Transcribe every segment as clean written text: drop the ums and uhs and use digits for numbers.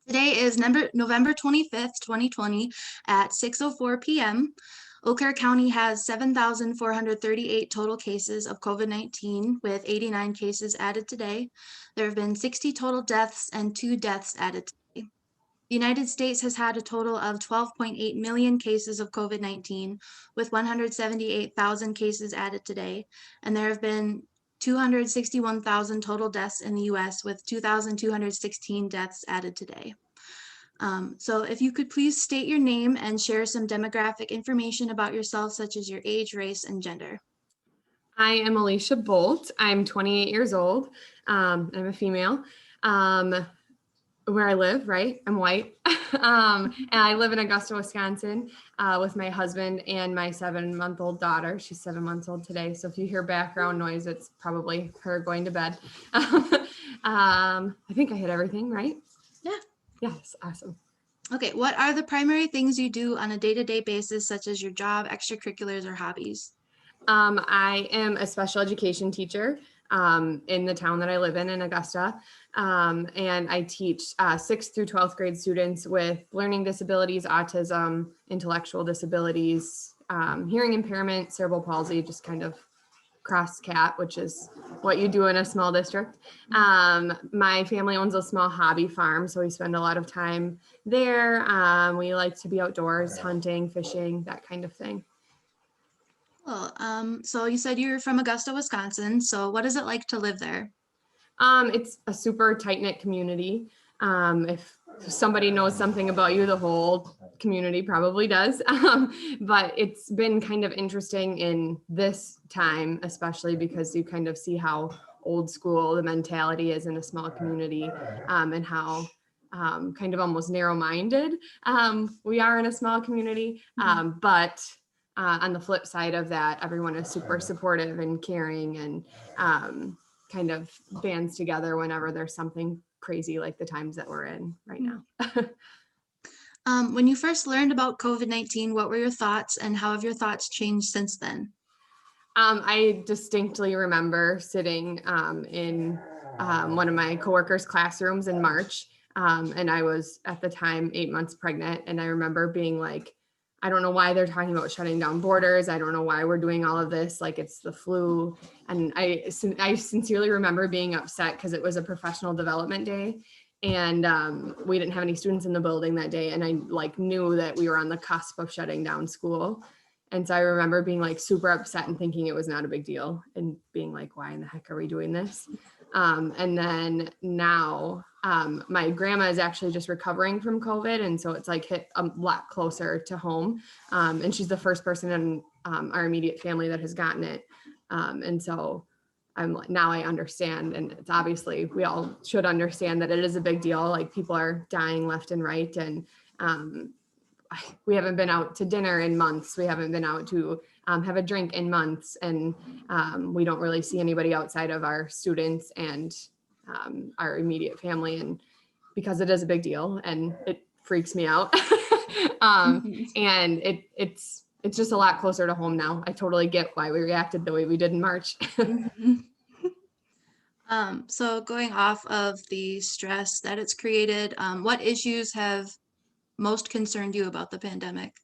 Today is November 25th, 2020 at 6:04 p.m. Eau Claire County has 7,438 total cases of COVID-19 with 89 cases added today. There have been 60 total deaths and 2 deaths added today. The United States has had a total of 12.8 million cases of COVID-19 with 178,000 cases added today, and there have been 261,000 total deaths in the US with 2,216 deaths added today. So if you could please state your name and share some demographic information about yourself, such as your age, race, and gender. I am Alicia Boldt. I'm 28 years old. I'm a female. Where I live, right? I'm white. And I live in Augusta, Wisconsin, with my husband and my 7-month-old daughter. She's 7 months old today. So if you hear background noise, it's probably her going to bed. I think I hit everything, right? Yeah. Yes, awesome. Okay, what are the primary things you do on a day-to-day basis, such as your job, extracurriculars, or hobbies? I am a special education teacher in the town that I live in Augusta. And I teach 6th through 12th grade students with learning disabilities, autism, intellectual disabilities, hearing impairment, cerebral palsy, just kind of cross cat, which is what you do in a small district. My family owns a small hobby farm, so we spend a lot of time there. We like to be outdoors, hunting, fishing, that kind of thing. Well, so you said you're from Augusta, Wisconsin. So what is it like to live there? It's a super tight-knit community. If somebody knows something about you, the whole community probably does. But it's been kind of interesting in this time, especially because you kind of see how old school the mentality is in a small community, and how kind of almost narrow-minded we are in a small community. But on the flip side of that, everyone is super supportive and caring, and kind of bands together whenever there's something crazy like the times that we're in right now. When you first learned about COVID-19, what were your thoughts, and how have your thoughts changed since then? I distinctly remember sitting in one of my coworkers' classrooms in March, and I was at the time 8 months pregnant, and I remember being like, I don't know why they're talking about shutting down borders. I don't know why we're doing all of this. Like, it's the flu. And I sincerely remember being upset because it was a professional development day, and we didn't have any students in the building that day. And I like knew that we were on the cusp of shutting down school. And so I remember being like super upset and thinking it was not a big deal, and being like, why in the heck are we doing this? And then now my grandma is actually just recovering from COVID. And so it's like hit a lot closer to home. And she's the first person in our immediate family that has gotten it. And so now I understand, and it's obviously we all should understand that it is a big deal. Like, people are dying left and right. And we haven't been out to dinner in months. We haven't been out to have a drink in months. And we don't really see anybody outside of our students and our immediate family. And because it is a big deal and it freaks me out. And it's just a lot closer to home now. I totally get why we reacted the way we did in March. So going off of the stress that it's created, what issues have most concerned you about the pandemic?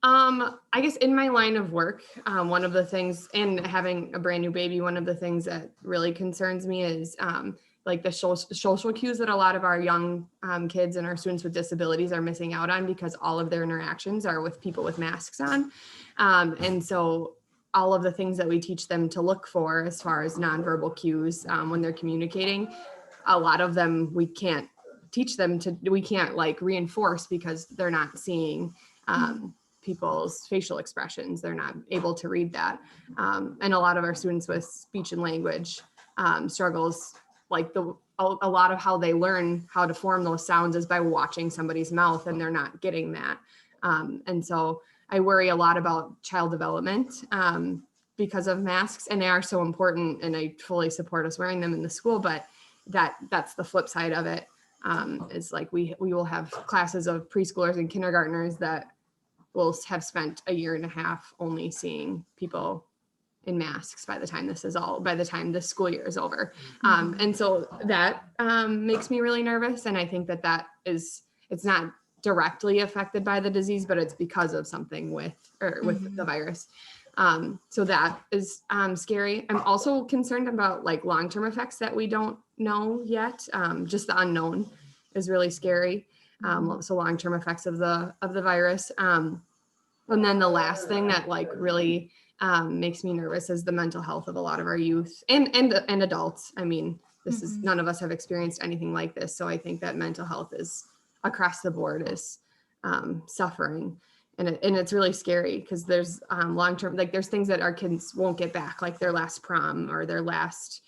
I guess in my line of work, one of the things, and having a brand new baby, one of the things that really concerns me is like the social cues that a lot of our young kids and our students with disabilities are missing out on, because all of their interactions are with people with masks on. And so all of the things that we teach them to look for as far as nonverbal cues when they're communicating, a lot of them we can't teach them to, we can't like reinforce, because they're not seeing people's facial expressions. They're not able to read that. And a lot of our students with speech and language struggles, like a lot of how they learn how to form those sounds is by watching somebody's mouth, and they're not getting that. And so I worry a lot about child development because of masks, and they are so important, and I fully support us wearing them in the school, but that's the flip side of it. Is like we will have classes of preschoolers and kindergartners that will have spent a year and a half only seeing people in masks by the time the school year is over. And so that makes me really nervous. And I think it's not directly affected by the disease, but it's because of something with the virus. So that is scary. I'm also concerned about like long-term effects that we don't know yet. Just the unknown is really scary. So long-term effects of the virus. And then the last thing that like really makes me nervous is the mental health of a lot of our youth and adults. I mean, this is, none of us have experienced anything like this. So I think that mental health is across the board is suffering. And it's really scary because there's long-term, like there's things that our kids won't get back, like their last prom or their last,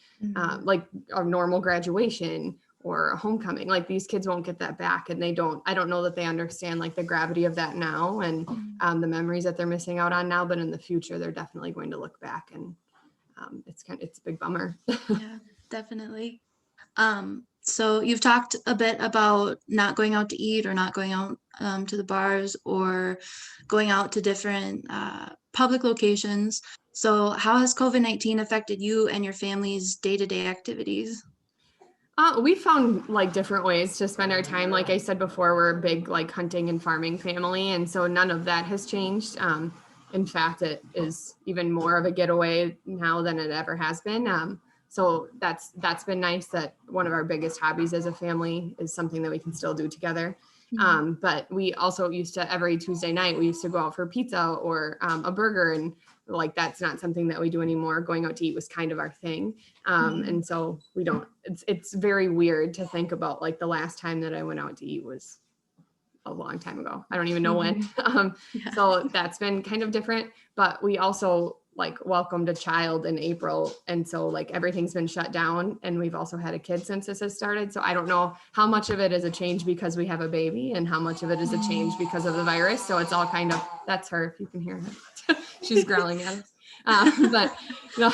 like a normal graduation or a homecoming. Like these kids won't get that back. And I don't know that they understand like the gravity of that now and the memories that they're missing out on now, but in the future, they're definitely going to look back and it's a big bummer. Yeah, definitely. So you've talked a bit about not going out to eat or not going out to the bars or going out to different public locations. So how has COVID-19 affected you and your family's day-to-day activities? We found like different ways to spend our time. Like I said before, we're a big like hunting and farming family. And so none of that has changed. In fact, it is even more of a getaway now than it ever has been. So that's been nice that one of our biggest hobbies as a family is something that we can still do together. But we also used to, every Tuesday night, we used to go out for pizza or a burger, and like that's not something that we do anymore. Going out to eat was kind of our thing. And so we don't, it's very weird to think about like the last time that I went out to eat was a long time ago. I don't even know when. So that's been kind of different, but we also like welcomed a child in April. And so like everything's been shut down, and we've also had a kid since this has started. So I don't know how much of it is a change because we have a baby and how much of it is a change because of the virus. So it's all kind of, that's her, if you can hear her. She's growling at us. But no,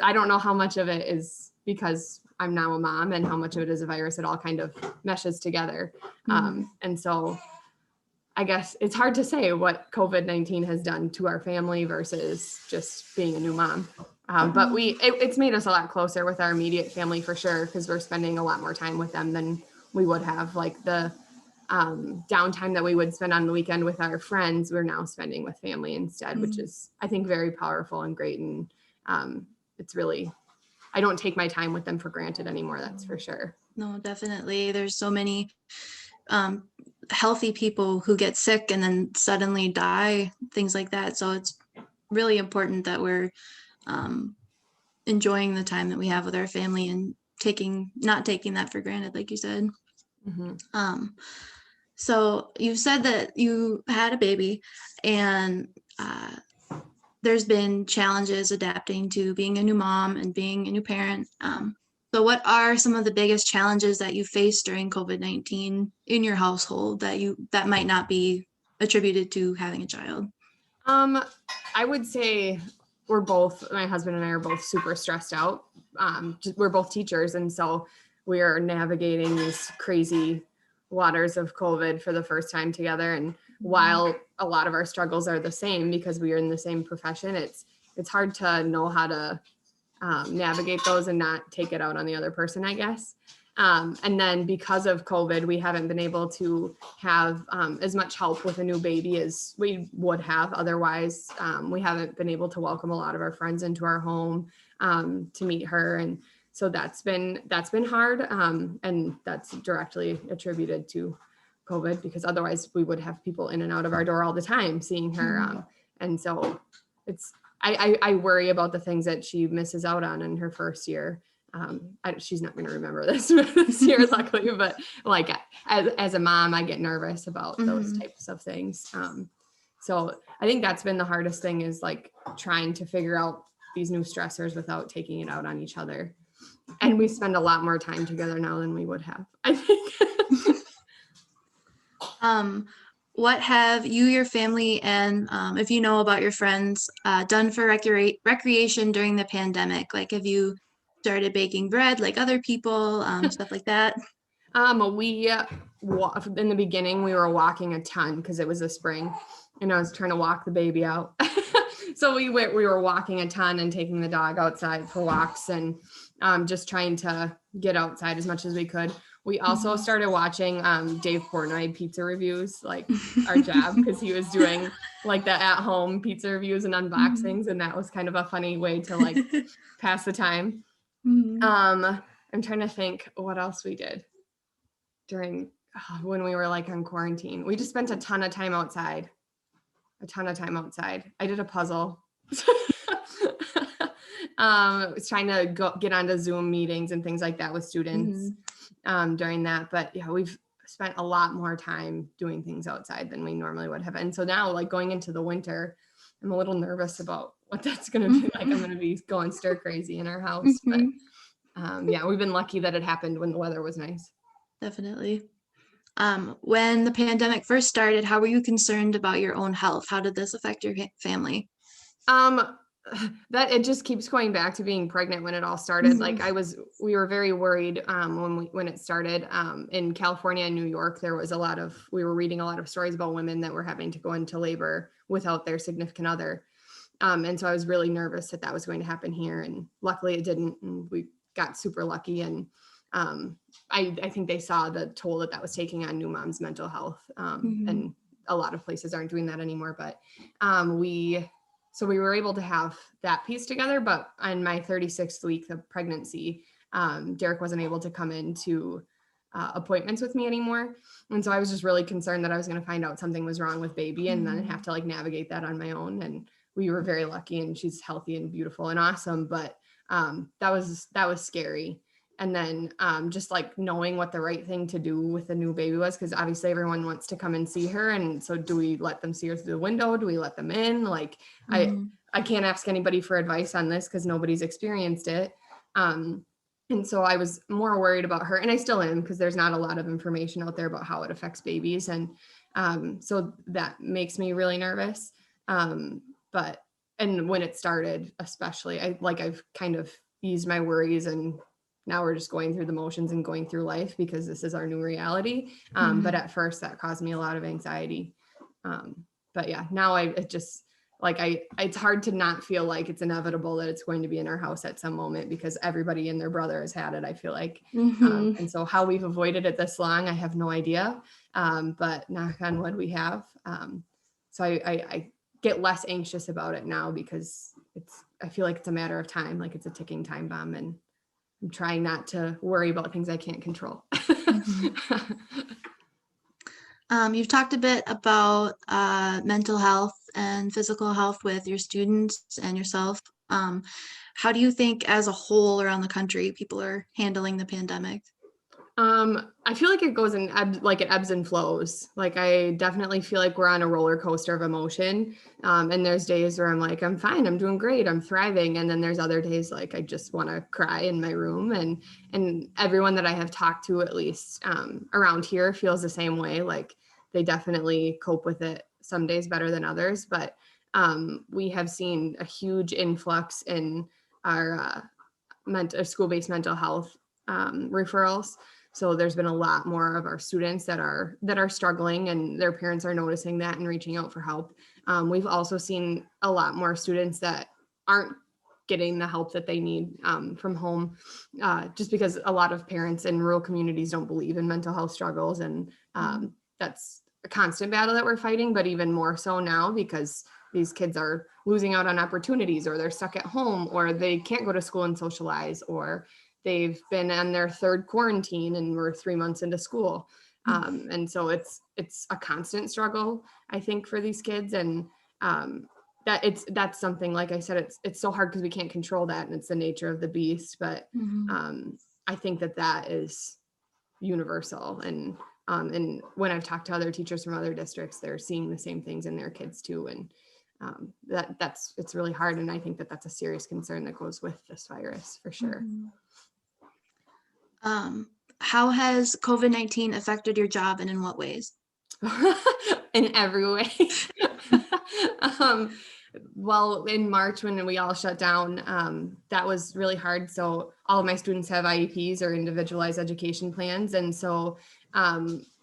I don't know how much of it is because I'm now a mom and how much of it is a virus. It all kind of meshes together. And so I guess it's hard to say what COVID-19 has done to our family versus just being a new mom. But it's made us a lot closer with our immediate family for sure, because we're spending a lot more time with them than we would have. Like the downtime that we would spend on the weekend with our friends, we're now spending with family instead, which is, I think, very powerful and great. And it's really, I don't take my time with them for granted anymore, that's for sure. No, definitely. There's so many healthy people who get sick and then suddenly die, things like that. So it's really important that we're enjoying the time that we have with our family and not taking that for granted, like you said. So you said that you had a baby, and there's been challenges adapting to being a new mom and being a new parent. So what are some of the biggest challenges that you faced during COVID-19 in your household that might not be attributed to having a child? I would say my husband and I are both super stressed out. We're both teachers. And so we are navigating these crazy waters of COVID for the first time together. And while a lot of our struggles are the same because we are in the same profession, it's hard to know how to navigate those and not take it out on the other person, I guess. And then because of COVID, we haven't been able to have as much help with a new baby as we would have otherwise. We haven't been able to welcome a lot of our friends into our home to meet her. And so that's been hard. And that's directly attributed to COVID, because otherwise we would have people in and out of our door all the time seeing her. And so I worry about the things that she misses out on in her first year. She's not going to remember this year, luckily, but like as a mom, I get nervous about those types of things. So I think that's been the hardest thing, is like trying to figure out these new stressors without taking it out on each other. And we spend a lot more time together now than we would have, I think. What have you, your family, and if you know about your friends, done for recreation during the pandemic? Like, have you started baking bread like other people, stuff like that? We in the beginning we were walking a ton because it was the spring, and I was trying to walk the baby out. So we were walking a ton and taking the dog outside for walks and just trying to get outside as much as we could. We also started watching Dave Portnoy pizza reviews, like our job, because he was doing like the at-home pizza reviews and unboxings, and that was kind of a funny way to like pass the time. I'm trying to think what else we did during when we were like on quarantine. We just spent a ton of time outside. I did a puzzle. Was trying to get onto Zoom meetings and things like that with students during that. But yeah, we've spent a lot more time doing things outside than we normally would have. And so now, like going into the winter, I'm a little nervous about what that's going to be like. I'm going to be going stir crazy in our house. But yeah, we've been lucky that it happened when the weather was nice. Definitely. When the pandemic first started, how were you concerned about your own health? How did this affect your family? That it just keeps going back to being pregnant when it all started. Like we were very worried when it started. In California and New York, we were reading a lot of stories about women that were having to go into labor without their significant other. And so I was really nervous that was going to happen here, and luckily it didn't. And we got super lucky. And I think they saw the toll that was taking on new moms' mental health. And a lot of places aren't doing that anymore, but so we were able to have that piece together. But on my 36th week of pregnancy, Derek wasn't able to come into appointments with me anymore. And so I was just really concerned that I was going to find out something was wrong with baby and then have to like navigate that on my own. And we were very lucky, and she's healthy and beautiful and awesome. But that was scary. And then just like knowing what the right thing to do with the new baby was, because obviously everyone wants to come and see her. And so do we let them see her through the window? Do we let them in? Like I can't ask anybody for advice on this because nobody's experienced it. And so I was more worried about her, and I still am, because there's not a lot of information out there about how it affects babies. And so that makes me really nervous. And when it started, especially, I've kind of eased my worries, and now we're just going through the motions and going through life because this is our new reality. But at first that caused me a lot of anxiety. But yeah, now it's hard to not feel like it's inevitable that it's going to be in our house at some moment, because everybody and their brother has had it, I feel like. And so how we've avoided it this long, I have no idea. But knock on wood, we have. So I get less anxious about it now, because I feel like it's a matter of time, like it's a ticking time bomb, and I'm trying not to worry about things I can't control. You've talked a bit about mental health and physical health with your students and yourself. How do you think as a whole around the country people are handling the pandemic? I feel like it goes in it ebbs and flows. Like I definitely feel like we're on a roller coaster of emotion. And there's days where I'm like, I'm fine, I'm doing great, I'm thriving. And then there's other days like I just want to cry in my room. And everyone that I have talked to, at least around here, feels the same way. Like they definitely cope with it some days better than others. But we have seen a huge influx in our school-based mental health referrals. So there's been a lot more of our students that are struggling, and their parents are noticing that and reaching out for help. We've also seen a lot more students that aren't getting the help that they need from home, just because a lot of parents in rural communities don't believe in mental health struggles. And that's a constant battle that we're fighting, but even more so now because these kids are losing out on opportunities, or they're stuck at home, or they can't go to school and socialize, or they've been on their third quarantine and we're 3 months into school. And so it's a constant struggle, I think, for these kids. And that's something, like I said, it's so hard because we can't control that, and it's the nature of the beast. But I think that is universal. And when I've talked to other teachers from other districts, they're seeing the same things in their kids too. And it's really hard. And I think that's a serious concern that goes with this virus for sure. How has COVID-19 affected your job, and in what ways? In every way. Well, in March when we all shut down, that was really hard. So all of my students have IEPs, or individualized education plans. And so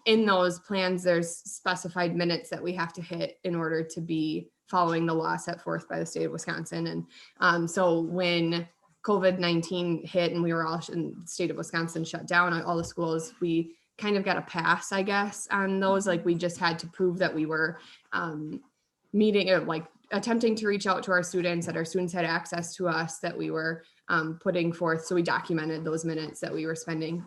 in those plans, there's specified minutes that we have to hit in order to be following the law set forth by the state of Wisconsin. And so when COVID-19 hit and we were all in the state of Wisconsin shut down, all the schools, we kind of got a pass, I guess, on those. Like we just had to prove that we were attempting to reach out to our students, that our students had access to us, that we were putting forth. So we documented those minutes that we were spending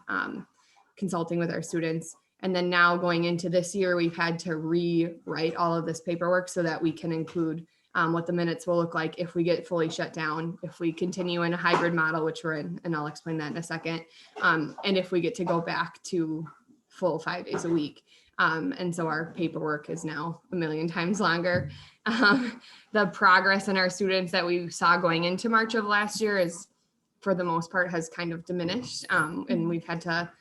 consulting with our students. And then now going into this year, we've had to rewrite all of this paperwork so that we can include what the minutes will look like if we get fully shut down, if we continue in a hybrid model, which we're in, and I'll explain that in a second, and if we get to go back to full 5 days a week. And so our paperwork is now a million times longer. The progress in our students that we saw going into March of last year is, for the most part, has kind of diminished. And we've had to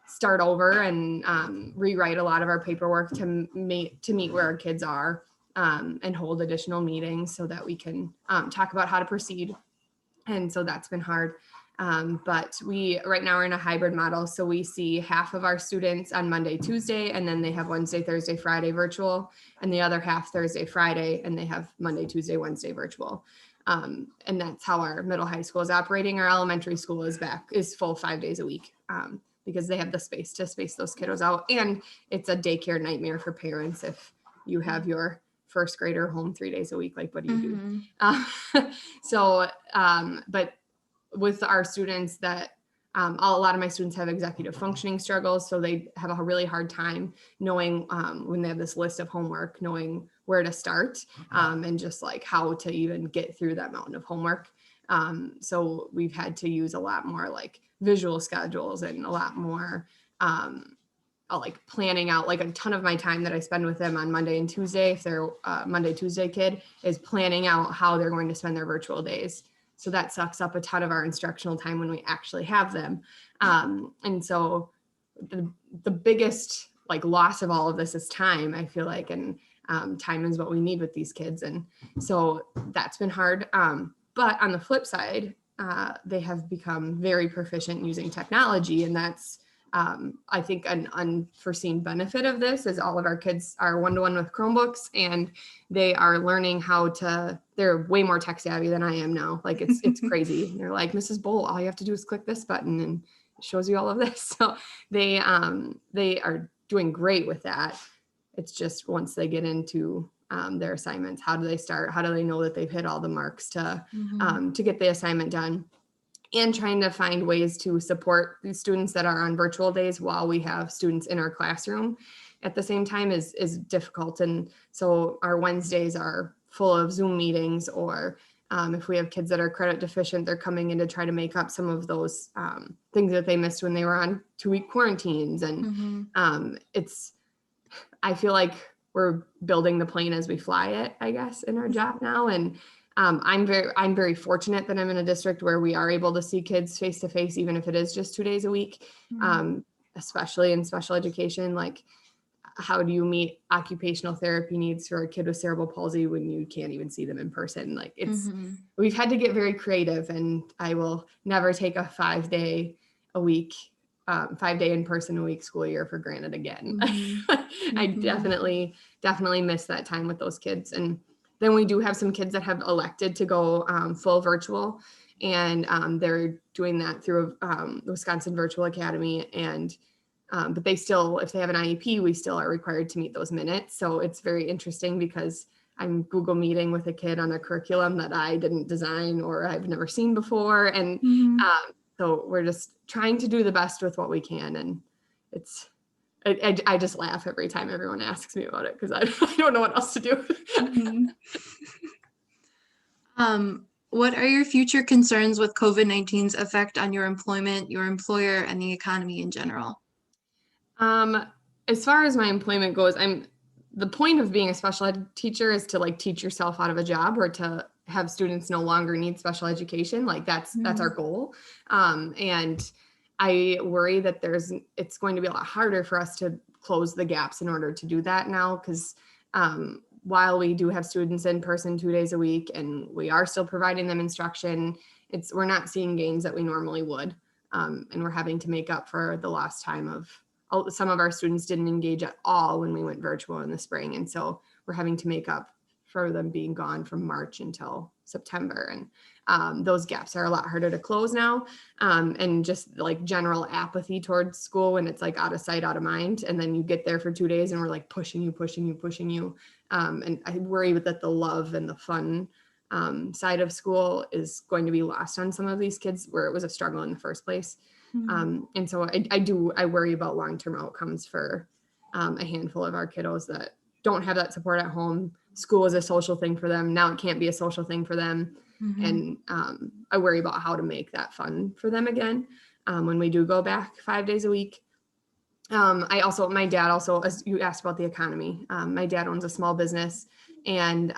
start over and rewrite a lot of our paperwork to meet where our kids are, and hold additional meetings so that we can talk about how to proceed. And so that's been hard. But right now we're in a hybrid model. So we see half of our students on Monday, Tuesday, and then they have Wednesday, Thursday, Friday virtual, and the other half Thursday, Friday, and they have Monday, Tuesday, Wednesday virtual. And that's how our middle high school is operating. Our elementary school is full 5 days a week, because they have the space to space those kiddos out. And it's a daycare nightmare for parents if you have your first grader home 3 days a week. Like, what do you do? But with our students that a lot of my students have executive functioning struggles. So they have a really hard time knowing when they have this list of homework, knowing where to start, and just like how to even get through that mountain of homework. So we've had to use a lot more like visual schedules and a lot more like planning out. Like a ton of my time that I spend with them on Monday and Tuesday, if they're Monday, Tuesday kid, is planning out how they're going to spend their virtual days. So that sucks up a ton of our instructional time when we actually have them. And so the biggest like loss of all of this is time, I feel like, and time is what we need with these kids. And so that's been hard. But on the flip side, they have become very proficient using technology. And that's, I think, an unforeseen benefit of this is all of our kids are one-to-one with Chromebooks, and they are learning they're way more tech savvy than I am now. Like it's crazy. They're like, Mrs. Boldt, all you have to do is click this button and it shows you all of this. So they are doing great with that. It's just once they get into their assignments, how do they start? How do they know that they've hit all the marks to get the assignment done? And trying to find ways to support these students that are on virtual days while we have students in our classroom at the same time is difficult. And so our Wednesdays are full of Zoom meetings, or if we have kids that are credit deficient, they're coming in to try to make up some of those things that they missed when they were on 2-week quarantines. And I feel like we're building the plane as we fly it, I guess, in our job now. And I'm very fortunate that I'm in a district where we are able to see kids face to face, even if it is just 2 days a week, especially in special education. Like, how do you meet occupational therapy needs for a kid with cerebral palsy when you can't even see them in person? Like we've had to get very creative, and I will never take a 5 day a week, 5 day in person a week school year for granted again. I definitely miss that time with those kids. And then we do have some kids that have elected to go full virtual, and they're doing that through the Wisconsin Virtual Academy. And but they still, if they have an IEP, we still are required to meet those minutes. So it's very interesting because I'm Google Meeting with a kid on a curriculum that I didn't design or I've never seen before. And so we're just trying to do the best with what we can. And I just laugh every time everyone asks me about it because I don't know what else to do. What are your future concerns with COVID-19's effect on your employment, your employer, and the economy in general? As far as my employment goes, the point of being a special ed teacher is to like teach yourself out of a job, or to have students no longer need special education. Like that's our goal. And I worry that it's going to be a lot harder for us to close the gaps in order to do that now. Because while we do have students in person 2 days a week and we are still providing them instruction, we're not seeing gains that we normally would. And we're having to make up for the lost time of some of our students didn't engage at all when we went virtual in the spring. And so we're having to make up for them being gone from March until September. And those gaps are a lot harder to close now. And just like general apathy towards school when it's like out of sight, out of mind. And then you get there for 2 days and we're like pushing you. And I worry that the love and the fun side of school is going to be lost on some of these kids where it was a struggle in the first place. And so I worry about long-term outcomes for a handful of our kiddos that don't have that support at home. School is a social thing for them. Now it can't be a social thing for them. And I worry about how to make that fun for them again when we do go back 5 days a week. My dad also, as you asked about the economy, my dad owns a small business, and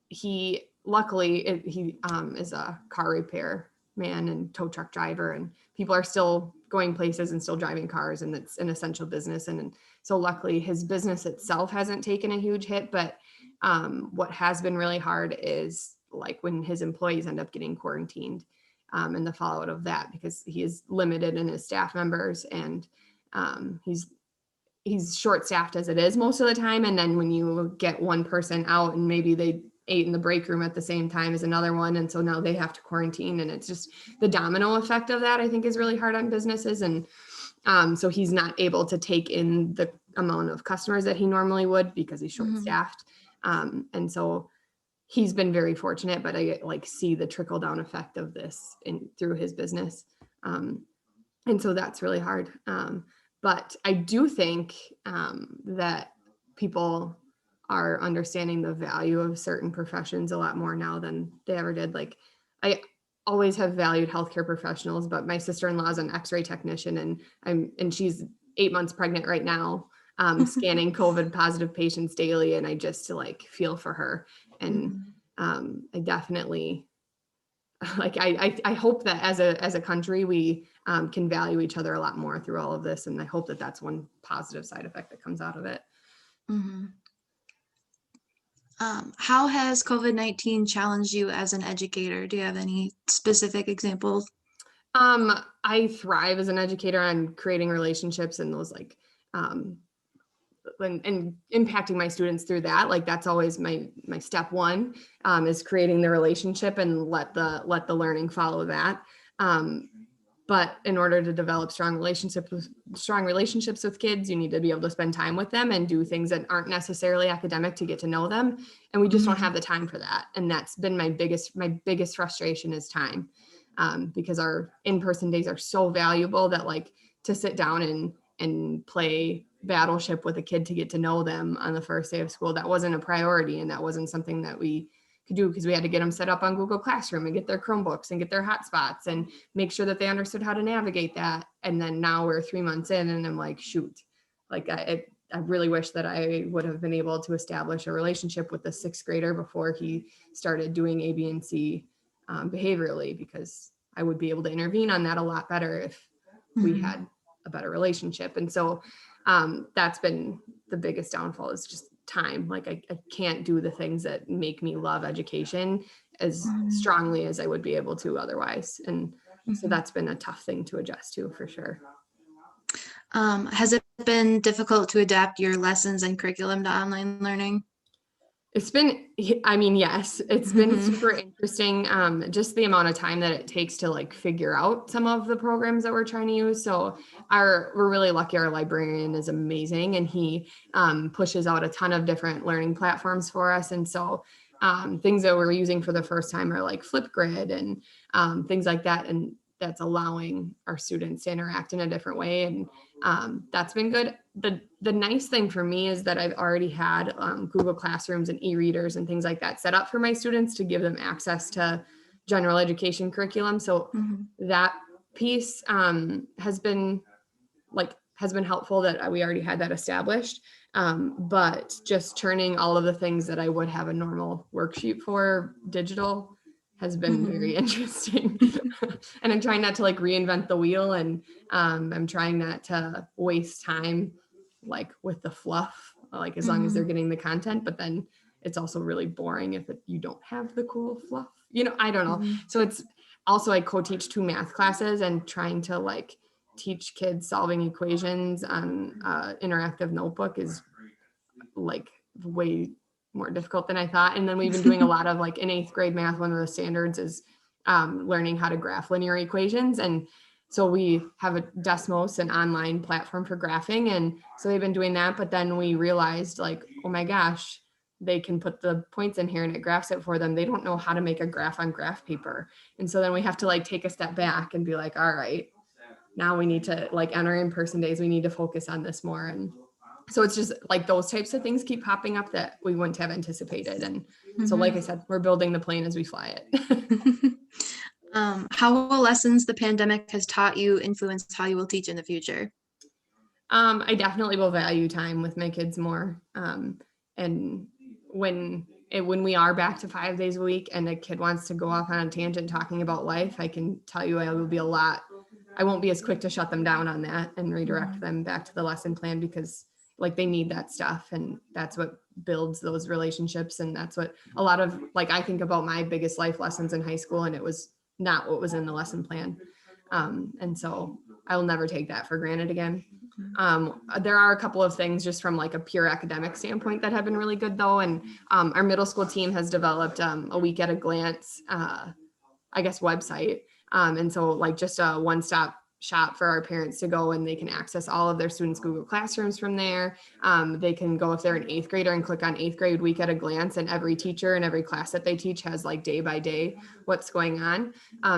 he is a car repair man and tow truck driver, and people are still going places and still driving cars, and it's an essential business. And so luckily his business itself hasn't taken a huge hit, but what has been really hard is like when his employees end up getting quarantined and the fallout of that, because he is limited in his staff members, and he's short staffed as it is most of the time. And then when you get one person out and maybe they ate in the break room at the same time as another one, and so now they have to quarantine, and it's just the domino effect of that I think is really hard on businesses. And so he's not able to take in the amount of customers that he normally would because he's short staffed. And so he's been very fortunate, but I like see the trickle down effect of this through his business. And so that's really hard. But I do think that people are understanding the value of certain professions a lot more now than they ever did. Like I always have valued healthcare professionals, but my sister-in-law is an x-ray technician, and she's 8 months pregnant right now, scanning COVID positive patients daily. And I just like feel for her. And I definitely like, I hope that as a country, we can value each other a lot more through all of this. And I hope that that's one positive side effect that comes out of it. How has COVID-19 challenged you as an educator? Do you have any specific examples? I thrive as an educator on creating relationships and those like, and impacting my students through that. Like that's always my step one, is creating the relationship and let the learning follow that. But in order to develop strong relationships with kids, you need to be able to spend time with them and do things that aren't necessarily academic to get to know them. And we just don't have the time for that. And that's been my biggest frustration is time, because our in-person days are so valuable that like to sit down and play Battleship with a kid to get to know them on the first day of school, that wasn't a priority. And that wasn't something that we could do because we had to get them set up on Google Classroom and get their Chromebooks and get their hotspots and make sure that they understood how to navigate that. And then now we're 3 months in and I'm like, shoot, like I really wish that I would have been able to establish a relationship with the 6th grader before he started doing A, B, and C behaviorally, because I would be able to intervene on that a lot better if we had a better relationship. And so that's been the biggest downfall, is just time. Like I can't do the things that make me love education as strongly as I would be able to otherwise. And so that's been a tough thing to adjust to for sure. Has it been difficult to adapt your lessons and curriculum to online learning? It's been, I mean, yes, it's been super interesting. Just the amount of time that it takes to like figure out some of the programs that we're trying to use. So we're really lucky. Our librarian is amazing, and he pushes out a ton of different learning platforms for us. And so things that we're using for the first time are like Flipgrid and things like that. And that's allowing our students to interact in a different way. And that's been good. The nice thing for me is that I've already had Google Classrooms and e-readers and things like that set up for my students to give them access to general education curriculum. So that piece has been helpful that we already had that established. But just turning all of the things that I would have a normal worksheet for digital has been very interesting. And I'm trying not to like reinvent the wheel, and I'm trying not to waste time like with the fluff, like as long as they're getting the content, but then it's also really boring if you don't have the cool fluff, I don't know. So it's also, I co-teach 2 math classes, and trying to like teach kids solving equations on interactive notebook is like way more difficult than I thought. And then we've been doing a lot of like in 8th grade math, one of the standards is learning how to graph linear equations. And so we have a Desmos, an online platform for graphing. And so they've been doing that. But then we realized like, oh my gosh, they can put the points in here and it graphs it for them. They don't know how to make a graph on graph paper. And so then we have to like take a step back and be like, all right, now we need to like enter in-person days. We need to focus on this more. And so it's just like those types of things keep popping up that we wouldn't have anticipated. And so, like I said, we're building the plane as we fly it. How will lessons the pandemic has taught you influence how you will teach in the future? I definitely will value time with my kids more. And when we are back to 5 days a week and a kid wants to go off on a tangent talking about life, I can tell you I won't be as quick to shut them down on that and redirect them back to the lesson plan, because like they need that stuff, and that's what builds those relationships. And that's what a lot of, like, I think about my biggest life lessons in high school, and it was not what was in the lesson plan. And so I will never take that for granted again. There are a couple of things just from like a pure academic standpoint that have been really good though. And our middle school team has developed a week at a glance, website. And so like just a one-stop shop for our parents to go, and they can access all of their students' Google Classrooms from there. They can go, if they're an 8th grader, and click on 8th grade week at a glance, and every teacher and every class that they teach has like day by day what's going on.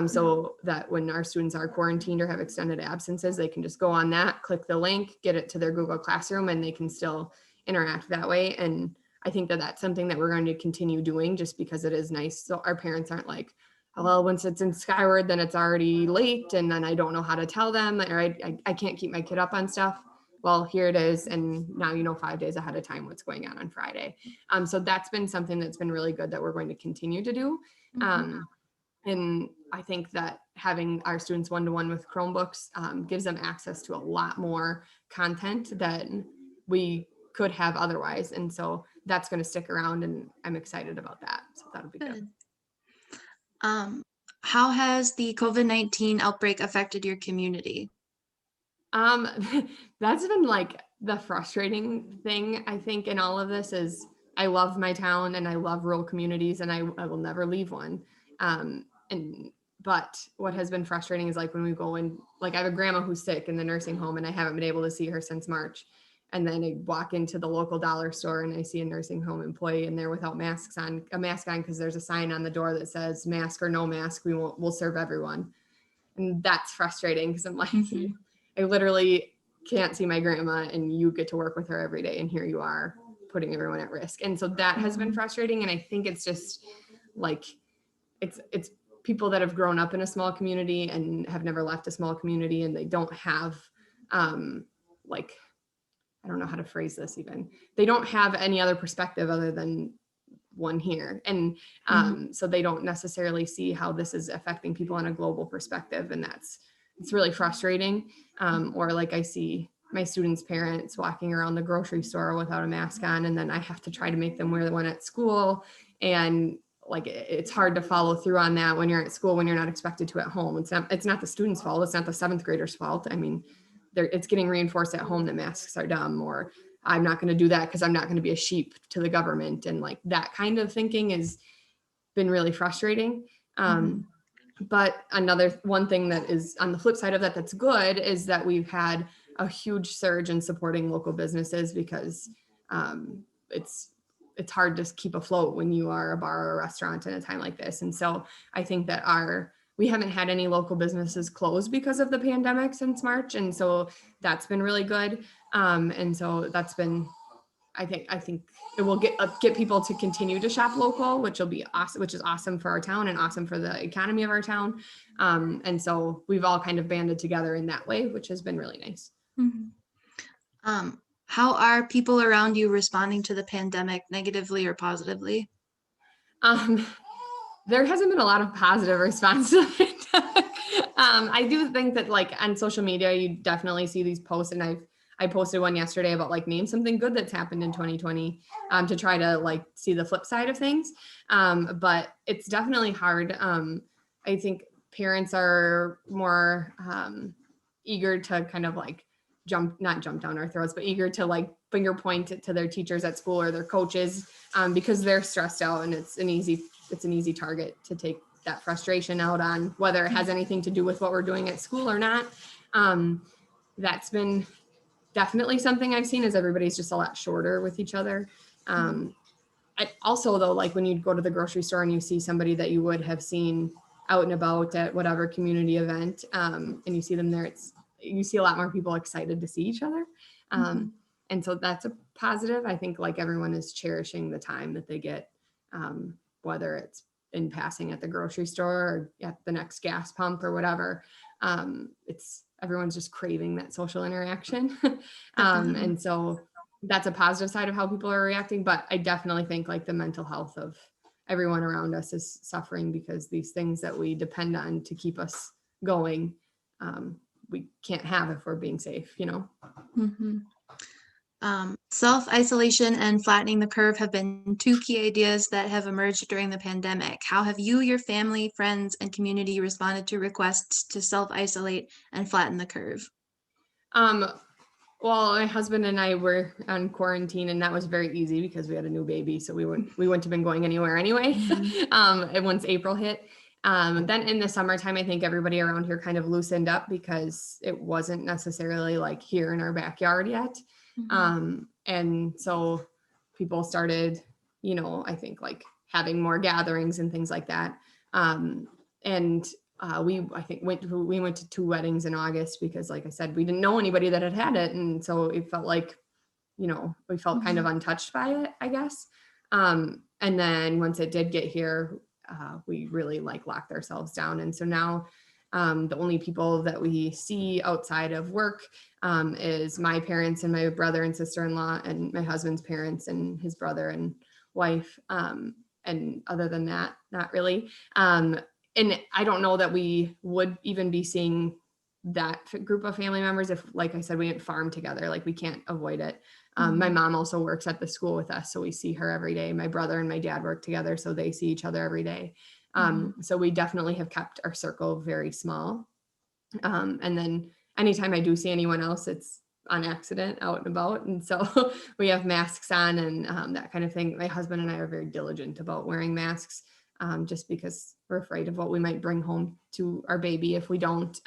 So that when our students are quarantined or have extended absences, they can just go on that, click the link, get it to their Google Classroom, and they can still interact that way. And I think that that's something that we're going to continue doing just because it is nice. So our parents aren't like, oh, well, once it's in Skyward, then it's already late, and then I don't know how to tell them, or I can't keep my kid up on stuff. Well, here it is, and now you know 5 days ahead of time what's going on Friday. So that's been something that's been really good that we're going to continue to do. And I think that having our students one-to-one with Chromebooks gives them access to a lot more content than we could have otherwise. And so that's going to stick around, and I'm excited about that. So that'll be good. How has the COVID-19 outbreak affected your community? That's been like the frustrating thing, I think, in all of this is I love my town and I love rural communities, and I will never leave one. But what has been frustrating is like when we go in, like I have a grandma who's sick in the nursing home, and I haven't been able to see her since March. And then I walk into the local dollar store and I see a nursing home employee in there without a mask on, because there's a sign on the door that says mask or no mask, we'll serve everyone. And that's frustrating because I'm like, I literally can't see my grandma, and you get to work with her every day, and here you are putting everyone at risk. And so that has been frustrating. And I think it's just like, it's people that have grown up in a small community and have never left a small community, and they don't have like, I don't know how to phrase this even. They don't have any other perspective other than one here. And so they don't necessarily see how this is affecting people on a global perspective. And it's really frustrating. Or like I see my students' parents walking around the grocery store without a mask on, and then I have to try to make them wear the one at school. And like, it's hard to follow through on that when you're at school, when you're not expected to at home. It's not the student's fault. It's not the 7th graders' fault. I mean, it's getting reinforced at home that masks are dumb, or I'm not going to do that because I'm not going to be a sheep to the government. And like that kind of thinking has been really frustrating. But one thing that is on the flip side of that that's good is that we've had a huge surge in supporting local businesses, because it's hard to keep afloat when you are a bar or a restaurant in a time like this. And so I think that we haven't had any local businesses close because of the pandemic since March. And so that's been really good. And so that's been, I think it will get people to continue to shop local, which will be awesome, which is awesome for our town and awesome for the economy of our town. And so we've all kind of banded together in that way, which has been really nice. How are people around you responding to the pandemic, negatively or positively? There hasn't been a lot of positive response to it. I do think that like on social media, you definitely see these posts, and I posted one yesterday about like name something good that's happened in 2020 to try to like see the flip side of things. But it's definitely hard. I think parents are more eager to kind of like not jump down our throats, but eager to like finger point it to their teachers at school or their coaches, because they're stressed out, and it's an easy target to take that frustration out on, whether it has anything to do with what we're doing at school or not. That's been definitely something I've seen, is everybody's just a lot shorter with each other. Also though, like when you go to the grocery store and you see somebody that you would have seen out and about at whatever community event, and you see them there, you see a lot more people excited to see each other. And so that's a positive. I think like everyone is cherishing the time that they get, whether it's in passing at the grocery store or at the next gas pump or whatever. Everyone's just craving that social interaction. And so that's a positive side of how people are reacting. But I definitely think like the mental health of everyone around us is suffering, because these things that we depend on to keep us going, we can't have if we're being safe, you know? Self-isolation and flattening the curve have been two key ideas that have emerged during the pandemic. How have you, your family, friends, and community responded to requests to self-isolate and flatten the curve? Well, my husband and I were on quarantine, and that was very easy because we had a new baby, so we wouldn't have been going anywhere anyway. And once April hit, then in the summertime, I think everybody around here kind of loosened up because it wasn't necessarily like here in our backyard yet. And so people started, I think like having more gatherings and things like that. We went to 2 weddings in August because, like I said, we didn't know anybody that had it. And so it felt like, we felt kind of untouched by it, I guess. And then once it did get here, we really like locked ourselves down. And so now the only people that we see outside of work is my parents and my brother and sister-in-law and my husband's parents and his brother and wife. And other than that, not really. And I don't know that we would even be seeing that group of family members if, like I said, we didn't farm together. Like we can't avoid it. My mom also works at the school with us, so we see her every day. My brother and my dad work together, so they see each other every day. So we definitely have kept our circle very small. And then anytime I do see anyone else, it's on accident out and about. And so we have masks on and that kind of thing. My husband and I are very diligent about wearing masks. Just because we're afraid of what we might bring home to our baby if we don't.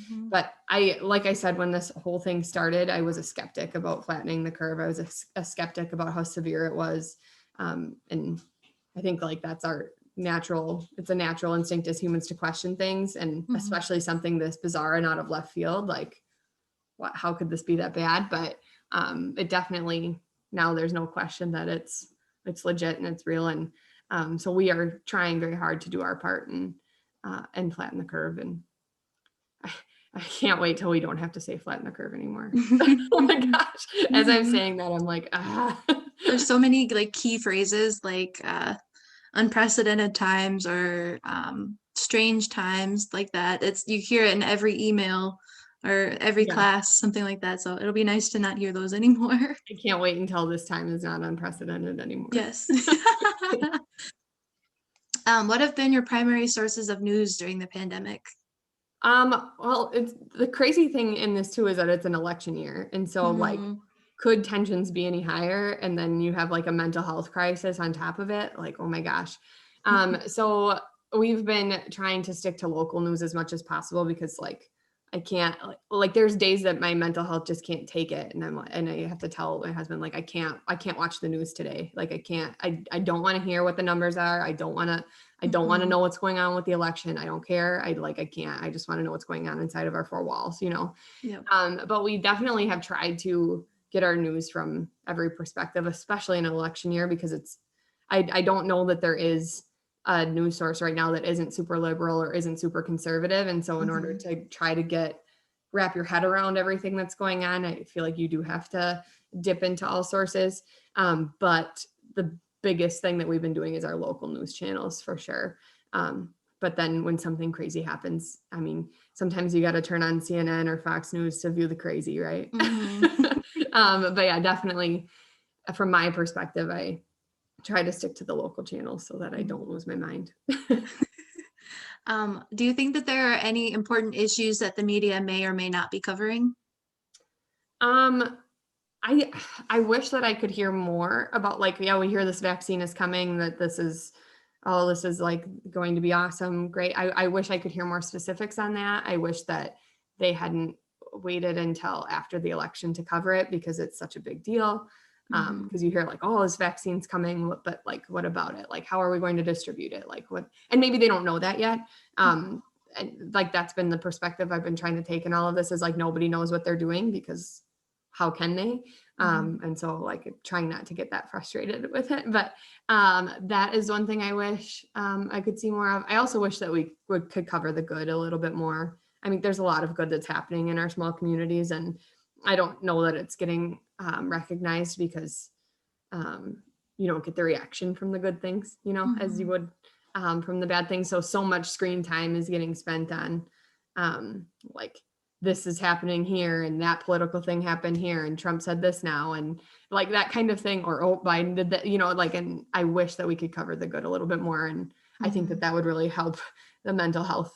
But like I said, when this whole thing started, I was a skeptic about flattening the curve. I was a skeptic about how severe it was. And I think like that's it's a natural instinct as humans to question things. And especially something this bizarre and out of left field, like how could this be that bad? But it definitely, now there's no question that it's legit and it's real. And so we are trying very hard to do our part and flatten the curve. And I can't wait till we don't have to say flatten the curve anymore. Oh my gosh. As I'm saying that, I'm like, There's so many like key phrases like unprecedented times or strange times like that. You hear it in every email or every class, something like that. So it'll be nice to not hear those anymore. I can't wait until this time is not unprecedented anymore. Yes. What have been your primary sources of news during the pandemic? Well, it's the crazy thing in this too is that it's an election year. And so like, could tensions be any higher? And then you have like a mental health crisis on top of it. Like, oh my gosh. So we've been trying to stick to local news as much as possible because like, I can't like there's days that my mental health just can't take it. And I have to tell my husband, like, I can't watch the news today. Like I don't want to hear what the numbers are. I don't want to know what's going on with the election. I don't care. I can't. I just want to know what's going on inside of our 4 walls, Yep. But we definitely have tried to get our news from every perspective, especially in an election year, because I don't know that there is a news source right now that isn't super liberal or isn't super conservative. And so in order to try to wrap your head around everything that's going on, I feel like you do have to dip into all sources. But the biggest thing that we've been doing is our local news channels for sure. But then when something crazy happens, I mean, sometimes you got to turn on CNN or Fox News to view the crazy, right? But yeah, definitely from my perspective, I try to stick to the local channels so that I don't lose my mind. Do you think that there are any important issues that the media may or may not be covering? Um, I wish that I could hear more about, like, yeah, we hear this vaccine is coming, that this is, oh, this is like going to be awesome, great. I wish I could hear more specifics on that. I wish that they hadn't waited until after the election to cover it, because it's such a big deal. Mhm. Because you hear like, oh, this vaccine's coming, but like, what about it? Like, how are we going to distribute it? Like what? And maybe they don't know that yet. And like, that's been the perspective I've been trying to take in all of this, is like, nobody knows what they're doing, because how can they? Mhm. And so like trying not to get that frustrated with it, but that is one thing I wish I could see more of. I also wish that we could cover the good a little bit more. I mean, there's a lot of good that's happening in our small communities, and I don't know that it's getting recognized, because um, you don't get the reaction from the good things, as you Mhm. would from the bad things. So much screen time is getting spent on like, this is happening here, and that political thing happened here, and Trump said this now, and like that kind of thing, or oh, Biden did that, like, and I wish that we could cover the good a little bit more. And I think that Mhm. that would really help the mental health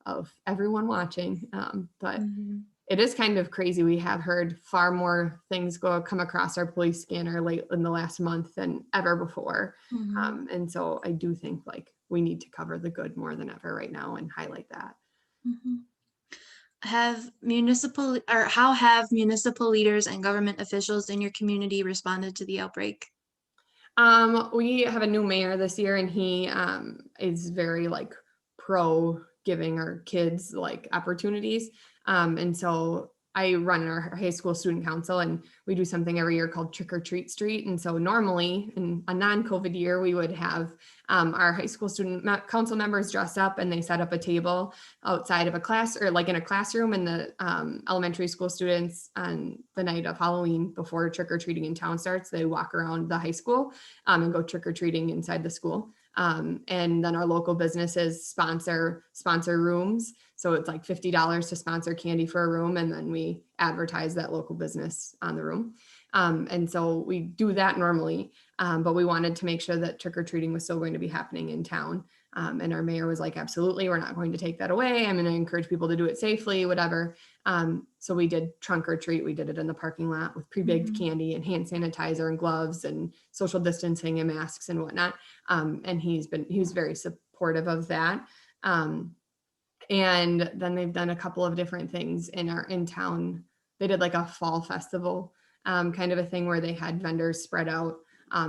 of everyone watching. But Mhm. it is kind of crazy. We have heard far more things come across our police scanner late in the last month than ever before. Mhm. And so I do think like we need to cover the good more than ever right now and highlight that. Mhm. How have municipal leaders and government officials in your community responded to the outbreak? We have a new mayor this year, and he is very like pro giving our kids like opportunities. And so I run our high school student council, and we do something every year called Trick or Treat Street. And so normally in a non-COVID year, we would have our high school student council members dress up, and they set up a table outside of a class, or like in a classroom, and the elementary school students on the night of Halloween, before trick or treating in town starts, they walk around the high school and go trick or treating inside the school. And then our local businesses sponsor rooms. So it's like $50 to sponsor candy for a room, and then we advertise that local business on the room. And so we do that normally, but we wanted to make sure that trick or treating was still going to be happening in town. And our mayor was like, absolutely, we're not going to take that away. I'm going to encourage people to do it safely, whatever. So we did trunk or treat. We did it in the parking lot with pre-baked Mhm. candy and hand sanitizer and gloves and social distancing and masks and whatnot. And he was very supportive of that. And then they've done a couple of different things in town. They did like a fall festival kind of a thing, where they had vendors spread out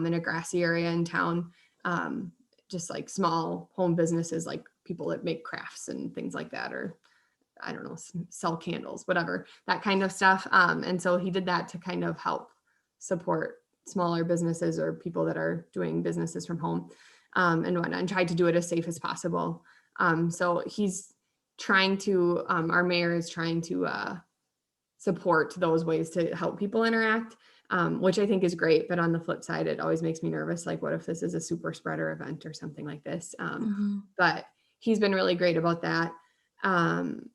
in a grassy area in town. Um, just like small home businesses, like people that make crafts and things like that, or I don't know, sell candles, whatever, that kind of stuff. And so he did that to kind of help support smaller businesses or people that are doing businesses from home and whatnot, and tried to do it as safe as possible. So he's trying to, our mayor is trying to support those ways to help people interact, which I think is great. But on the flip side, it always makes me nervous. Like, what if this is a super spreader event or something like this? Mhm. But he's been really great about that. Um,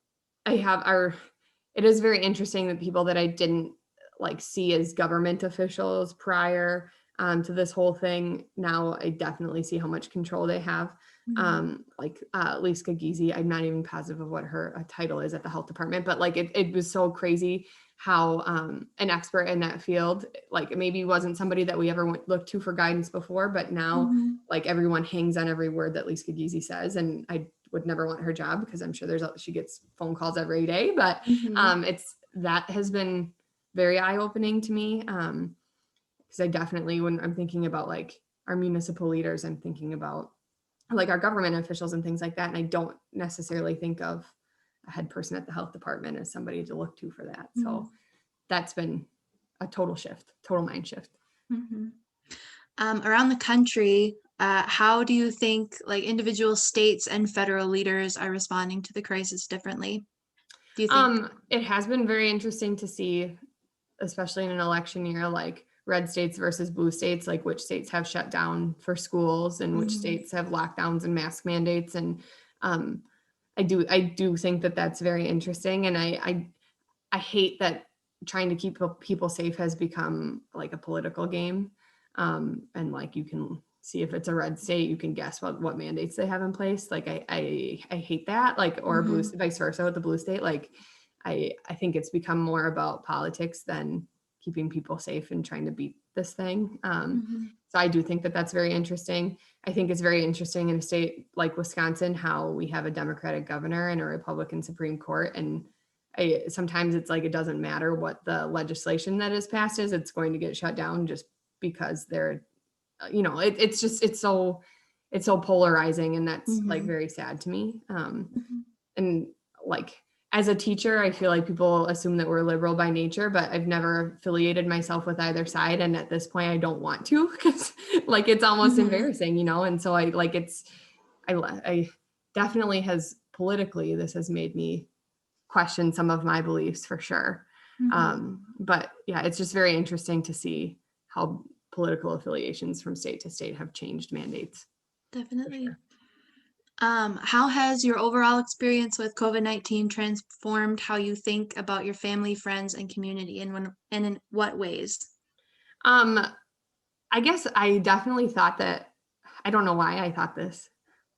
it is very interesting that people that I didn't like see as government officials prior to this whole thing, now I definitely see how much control they have. Mhm. Like Lisa Giese, I'm not even positive of what her title is at the health department, but like it was so crazy how an expert in that field, like maybe wasn't somebody that we ever looked to for guidance before, but now Mhm. like everyone hangs on every word that Lisa Giese says, and I would never want her job, because I'm sure she gets phone calls every day, but Mhm. that has been very eye-opening to me, because I definitely, when I'm thinking about like our municipal leaders, I'm thinking about like our government officials and things like that, and I don't necessarily think of a head person at the health department as somebody to look to for that. Mhm. So that's been a total mind shift. Mhm. Around the country, how do you think like individual states and federal leaders are responding to the crisis differently? Do you think? It has been very interesting to see, especially in an election year, like red states versus blue states, like which states have shut down for schools and which Mhm. states have lockdowns and mask mandates. And um, I do think that that's very interesting. And I hate that trying to keep people safe has become like a political game. And like, you can see if it's a red state, you can guess what mandates they have in place. Like I hate that, like, or blue, Mhm. vice versa with the blue state. Like, I think it's become more about politics than keeping people safe and trying to beat this thing. So I do think that that's very interesting. I think it's very interesting in a state like Wisconsin, how we have a Democratic governor and a Republican Supreme Court. And sometimes it's like, it doesn't matter what the legislation that is passed is, it's going to get shut down just because they're, it's so polarizing. And that's like very sad to me. And like, as a teacher, I feel like people assume that we're liberal by nature, but I've never affiliated myself with either side. And at this point I don't want to, because like, it's almost embarrassing, And so I definitely politically, this has made me question some of my beliefs for sure. But yeah, it's just very interesting to see how political affiliations from state to state have changed mandates. Definitely. How has your overall experience with COVID-19 transformed how you think about your family, friends, and community, and in what ways? I guess I definitely thought that, I don't know why I thought this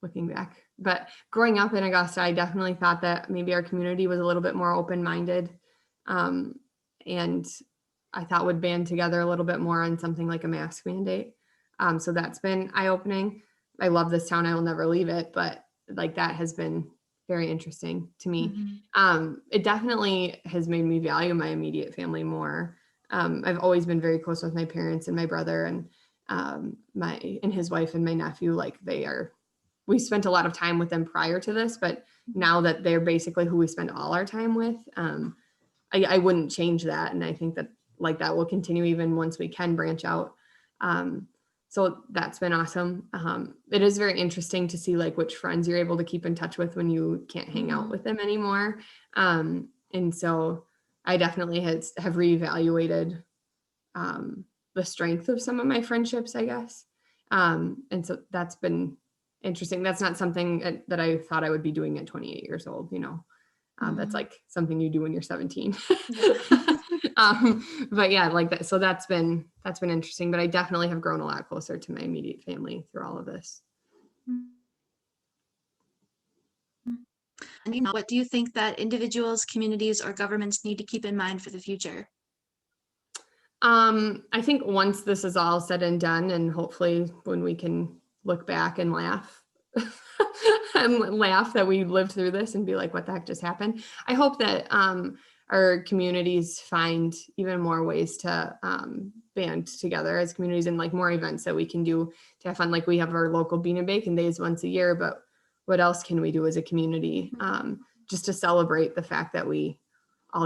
looking back, but growing up in Augusta, I definitely thought that maybe our community was a little bit more open-minded, and I thought would band together a little bit more on something like a mask mandate. So that's been eye-opening. I love this town. I will never leave it, but like that has been very interesting to me. It definitely has made me value my immediate family more. I've always been very close with my parents and my brother and his wife and my nephew. Like we spent a lot of time with them prior to this, but now that they're basically who we spend all our time with, I wouldn't change that. And I think that like that will continue even once we can branch out. So that's been awesome. It is very interesting to see like which friends you're able to keep in touch with when you can't hang out with them anymore. And so I definitely have reevaluated the strength of some of my friendships, I guess. And so that's been interesting. That's not something that I thought I would be doing at 28 years old, That's like something you do when you're 17. But yeah, like that. So that's been interesting, but I definitely have grown a lot closer to my immediate family through all of this. And what do you think that individuals, communities, or governments need to keep in mind for the future? I think once this is all said and done, and hopefully when we can look back and laugh and laugh that we lived through this and be like, what the heck just happened? I hope that our communities find even more ways to band together as communities and like more events that we can do to have fun. Like we have our local Bean and Bacon days once a year, but what else can we do as a community just to celebrate the fact that we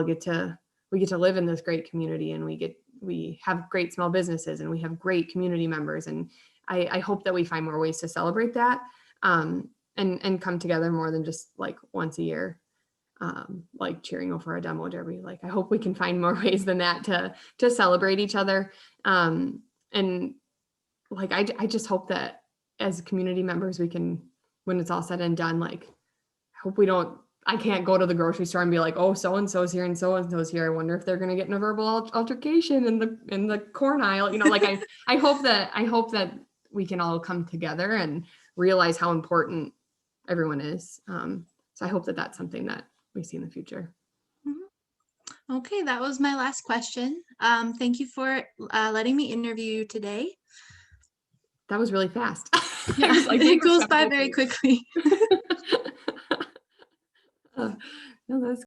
get to live in this great community, and we have great small businesses and we have great community members. And I hope that we find more ways to celebrate that and come together more than just like once a year, like cheering over a demo derby. Like I hope we can find more ways than that to celebrate each other. And like, I just hope that as community members, we can, when it's all said and done, like, I hope I can't go to the grocery store and be like, oh, so-and-so's here and so-and-so's here. I wonder if they're going to get in a verbal altercation in the corn aisle. Like I hope that we can all come together and realize how important everyone is. So I hope that that's something that we see in the future. Okay, that was my last question. Thank you for letting me interview you today. That was really fast. Yeah, it goes by very quickly. No, that's